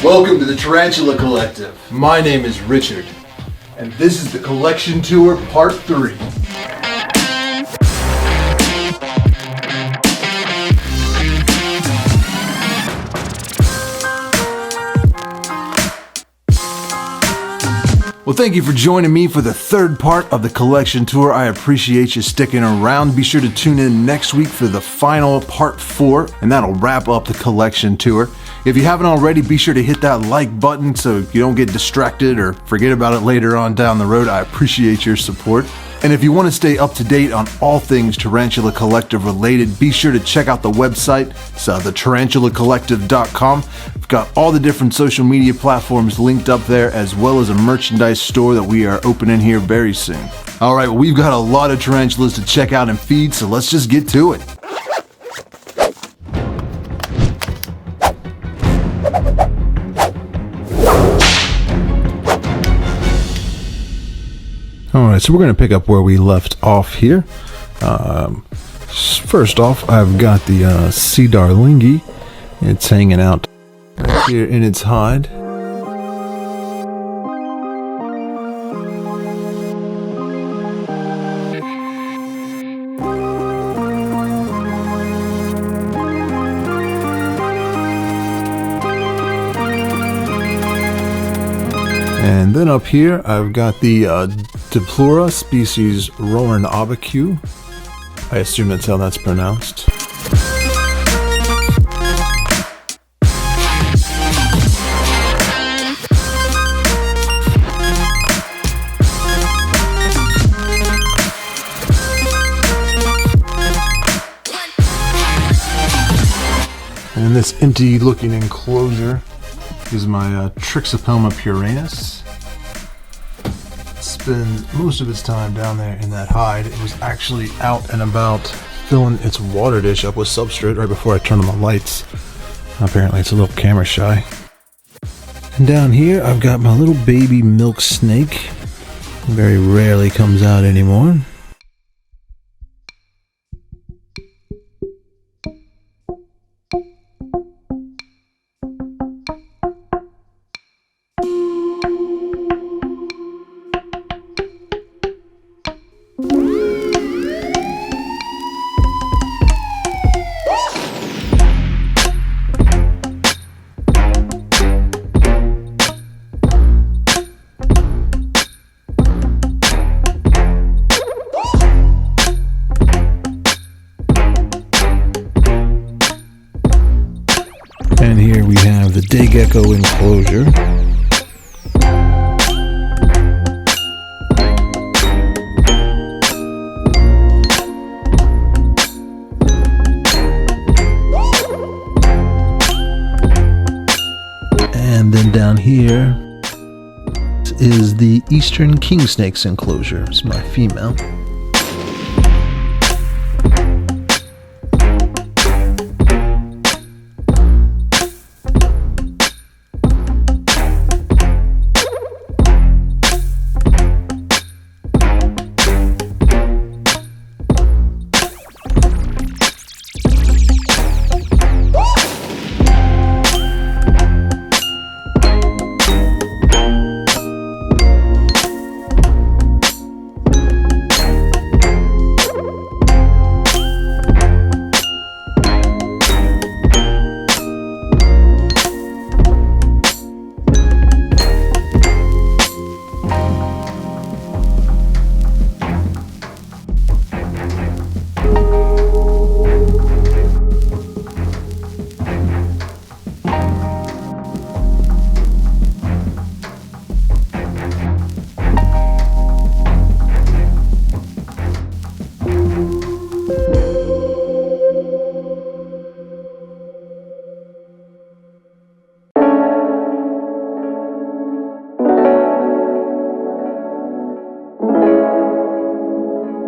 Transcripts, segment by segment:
Welcome to the Tarantula Collective. My name is Richard, and this is the Collection Tour Part 3. Well, thank you for joining me for the third part of the Collection Tour. I appreciate you sticking around. Be sure to tune in next week for the final Part 4, and that'll wrap up the Collection Tour. If you haven't already, be sure to hit that like button so you don't get distracted or forget about it later on down the road. I appreciate your support. And if you want to stay up to date on all things Tarantula Collective related, be sure to check out the website. It's thetarantulacollective.com. We've got all the different social media platforms linked up there, as well as a merchandise store that we are opening here very soon. All right, well, we've got a lot of tarantulas to check out and feed, so let's just get to it. Alright, so we're going to pick up where we left off here. First off, I've got the Cedar Lingy. It's hanging out here in its hide. And then up here, I've got the Diplura species Rowan Abacu. I assume that's how that's pronounced. And this empty looking enclosure is my Trixopelma puranus. Spend most of its time down there in that hide. It was actually out and about filling its water dish up with substrate right before I turned on the lights. Apparently it's a little camera shy. And down here I've got my little baby milk snake. Very rarely comes out anymore. And here we have the day gecko enclosure. And then down here is the eastern Kingsnakes enclosure. It's my female.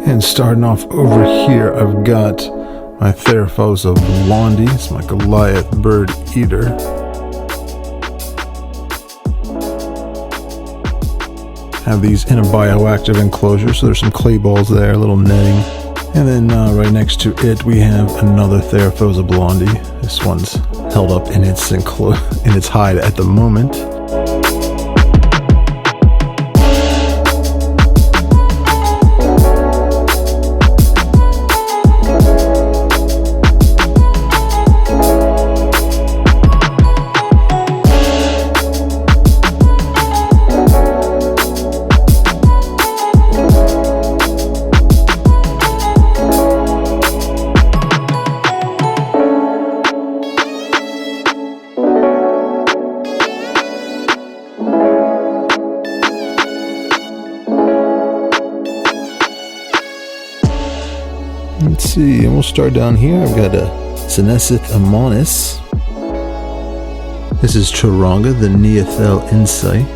And starting off over here, I've got my Theraphosa Blondie. It's my Goliath bird eater. Have these in a bioactive enclosure, so there's some clay balls there, a little netting. And then right next to it, we have another Theraphosa Blondie. This one's held up in its hide at the moment. Let's see, and we'll start down here. I've got a Senescent Ammonis. This is Charonga, the Neothel Insight.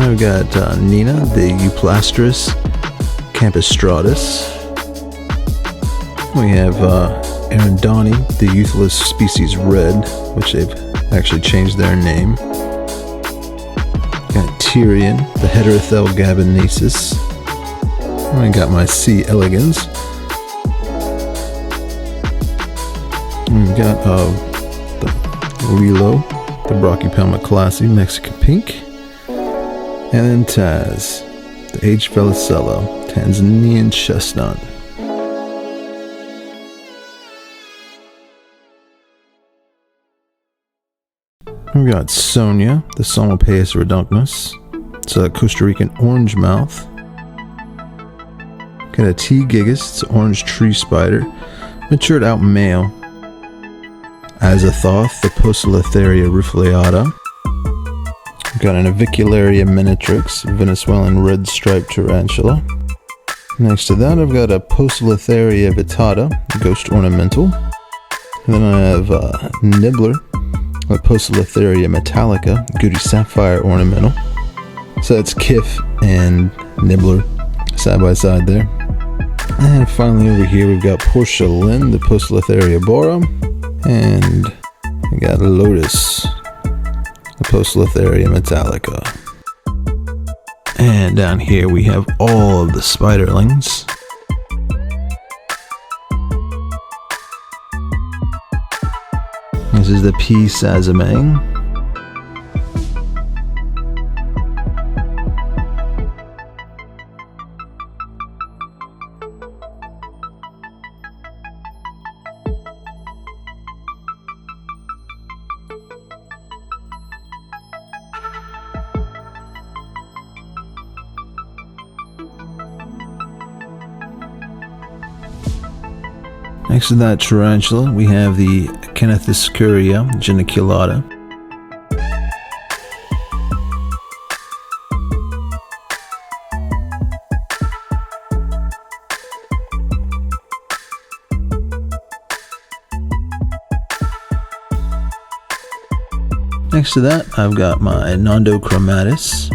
I've got Nina, the Euplastris Campistratus. We have Arendani, the Euthelus species Red, which they've actually changed their name. Got Tyrion, the Heterothel Gabinaceus. I got my C. elegans. We've got the Lilo, the Brachypelma classy, Mexican pink. And then Taz, the H. Velicella, Tanzanian chestnut. We've got Sonia, the Psalmopaeus reduncnus. It's a Costa Rican orange mouth. Got a T. gigas, it's an orange tree spider. Matured out male. Azathoth, the Poecilotheria rufleata. We've got an Avicularia menetrix, Venezuelan red striped tarantula. Next to that, I've got a Poecilotheria vittata, ghost ornamental. And then I have Nibbler, a Poecilotheria metallica, Goody sapphire ornamental. So that's Kif and Nibbler side by side there. And finally over here we've got Porcelain, the Poecilotheria bora, and we got Lotus, the Poecilotheria metallica. And down here we have all of the spiderlings. This is the P. sazamang. Next to that tarantula, we have the Canethyscuria geniculata. Next to that, I've got my Nondochromatus.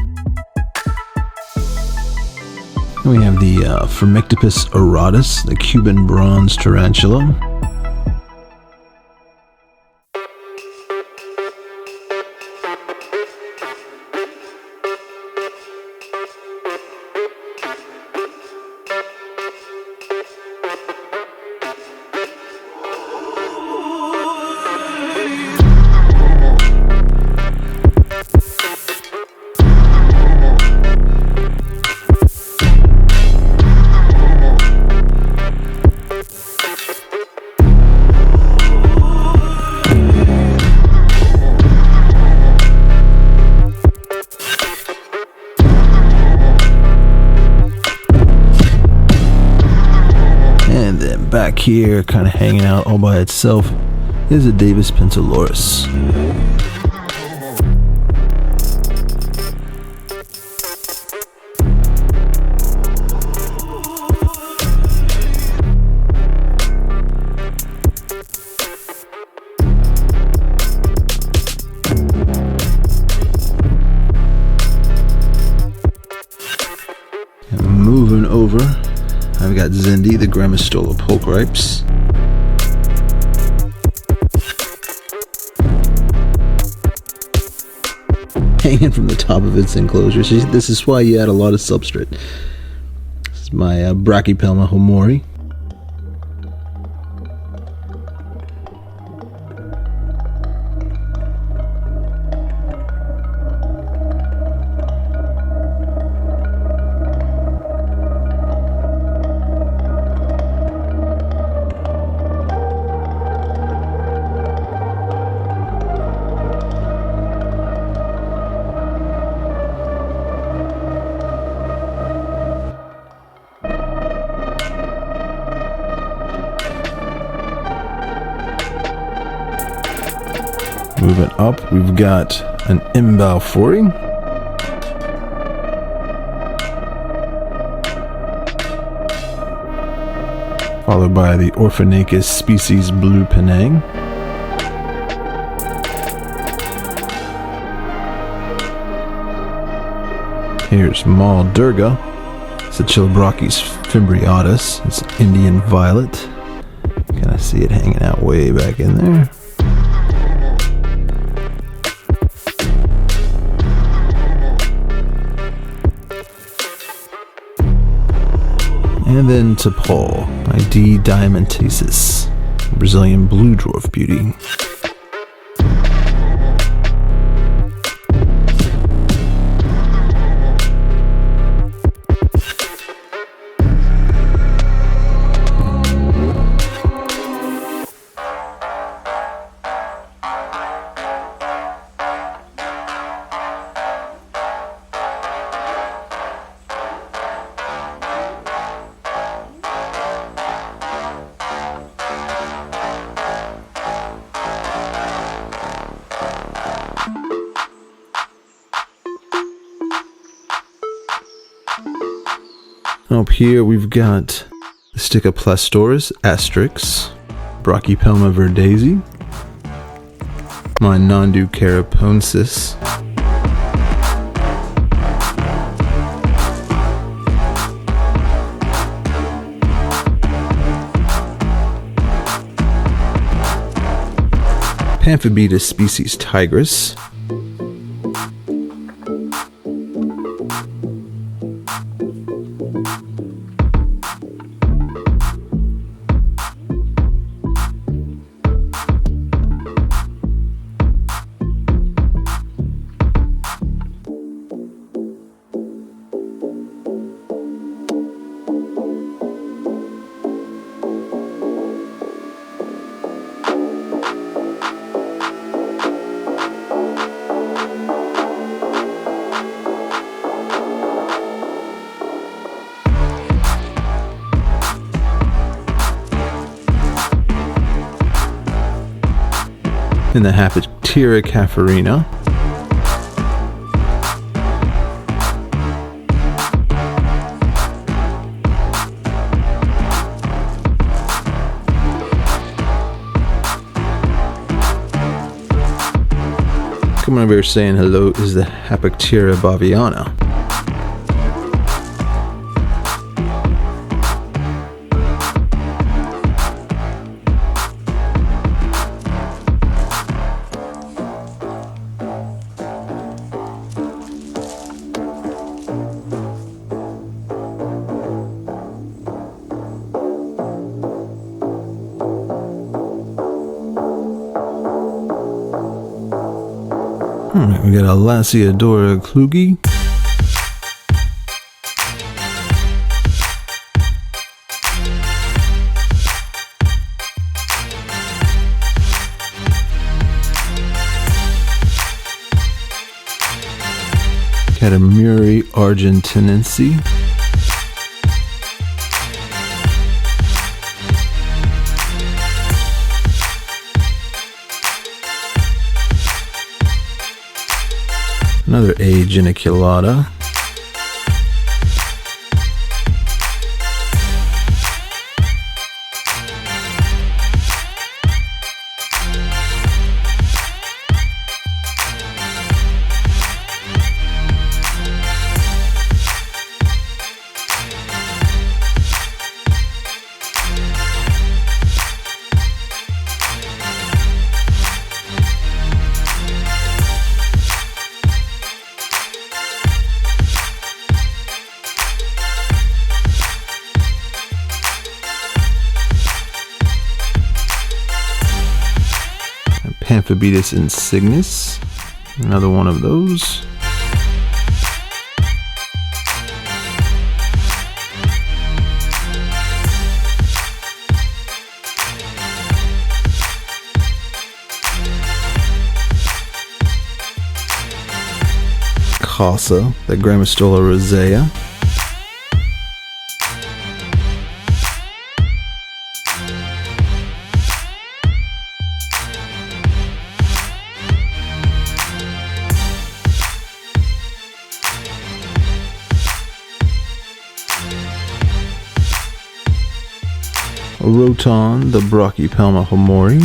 We have the Firmictopus auratus, the Cuban bronze tarantula. Back here, kind of hanging out all by itself, is a Davis Pentalorus. And moving over, I've got Zindi, the Grammostola pulchripes. hanging from the top of its enclosure. So this is why you add a lot of substrate. This is my Brachypelma homori. Moving up, we've got an Imbalfori. Followed by the Orphanacus species Blue Penang. Here's Mal Durga. Cichilabrakis fimbriatus. It's Indian violet. Kind of see it hanging out way back in there. And then to Paul, my D. diamantasis, Brazilian blue dwarf beauty. Up here we've got the Stichoplastoris asterix, Brachypelma verdezi, my Nondu caraponsis, Pamphobetus species tigris, and the Hapatira cafarina. Coming over here saying hello is the Hapatira baviana. Alright, we got a Lasiodora klugi. Katamuri argentinense. Another A. geniculata. Pemphibetus insignis, another one of those. Casa, the Grammostola rosea. Roton, the Brachypelma homori.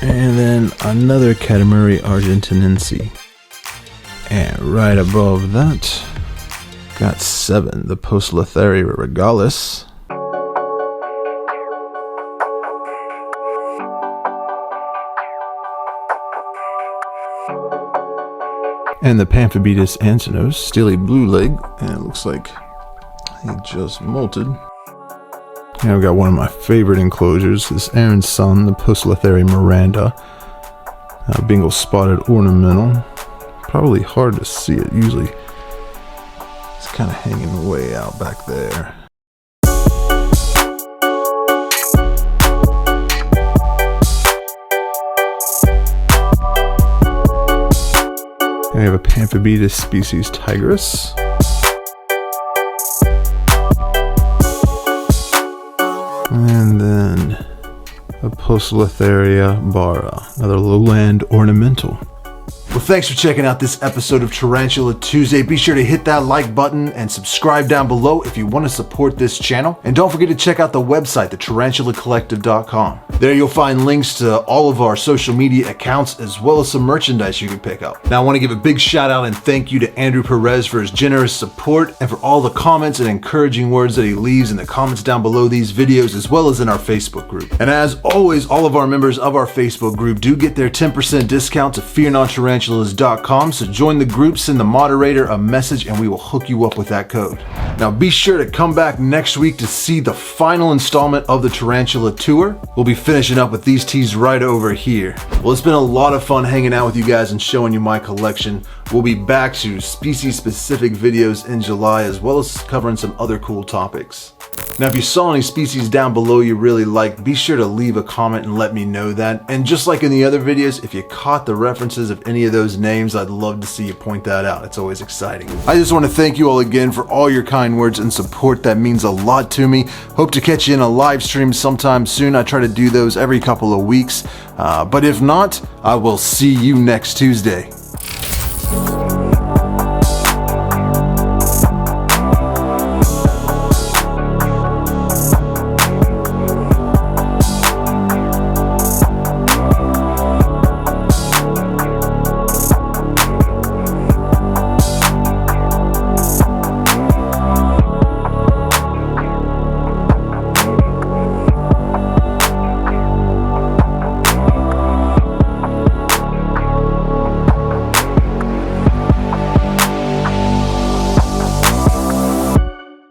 And then another Katamari argentinense. And right above that, got 7, the Postlotheria regalis. And the Pemphibetus antinos, steely blue leg, and it looks like he just molted. And I've got one of my favorite enclosures, this Aaron's Son, the Postlotheria miranda, Bengal spotted ornamental. Probably hard to see it, usually it's kind of hanging way out back there. And we have a Pemphibetus species tigris. And then a Postlotheria bara, another lowland ornamental. Well, thanks for checking out this episode of Tarantula Tuesday. Be sure to hit that like button and subscribe down below if you want to support this channel. And don't forget to check out the website, thetarantulacollective.com. There you'll find links to all of our social media accounts as well as some merchandise you can pick up. Now I want to give a big shout out and thank you to Andrew Perez for his generous support and for all the comments and encouraging words that he leaves in the comments down below these videos as well as in our Facebook group. And as always, all of our members of our Facebook group do get their 10% discount to fearnontarantulas.com. So join the group, send the moderator a message, and we will hook you up with that code. Now be sure to come back next week to see the final installment of the Tarantula Tour. We'll be finishing up with these teas right over here. Well, it's been a lot of fun hanging out with you guys and showing you my collection. We'll be back to species-specific videos in July as well as covering some other cool topics. Now, if you saw any species down below you really liked, be sure to leave a comment and let me know that. And just like in the other videos, if you caught the references of any of those names, I'd love to see you point that out. It's always exciting. I just want to thank you all again for all your kind words and support. That means a lot to me. Hope to catch you in a live stream sometime soon. I try to do those every couple of weeks. But if not, I will see you next Tuesday.